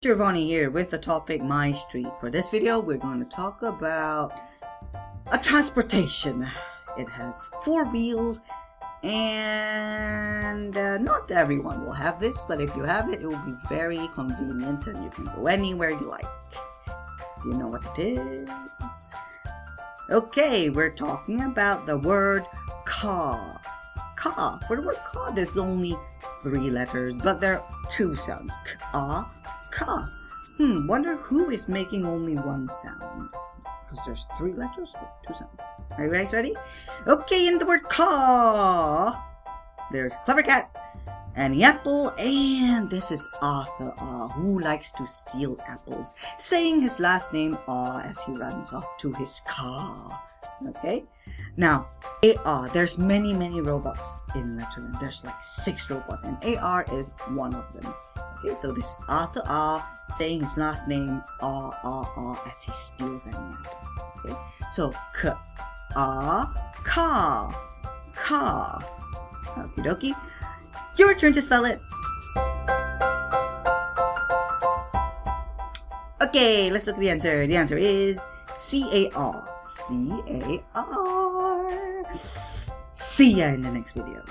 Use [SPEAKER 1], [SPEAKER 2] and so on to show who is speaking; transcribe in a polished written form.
[SPEAKER 1] Cheerful here with the topic My Street. For this video, we're going to talk about a transportation. It has 4 wheels and not everyone will have this, but if you have it, it will be very convenient and you can go anywhere you like. You know what it is? Okay, we're talking about the word car. Ka. For the word car, there's only 3 letters, but there are 2 sounds. Ka. Ka. Wonder who is making only 1 sound. Because there's 3 letters with 2 sounds. Are you guys ready? Okay, in the word ka, there's Clever Cat, and apple, and this is Arthur who likes to steal apples, saying his last name as he runs off to his car. Okay? Now, AR, there's many robots in Letterland. There's like 6 robots, and AR is one of them. Okay, so this is Arthur saying his last name as he steals an apple. Okay, so car. Okie dokie. Your turn to spell it. Okay, let's look at the answer. The answer is C-A-R. C-A-R. See ya in the next video.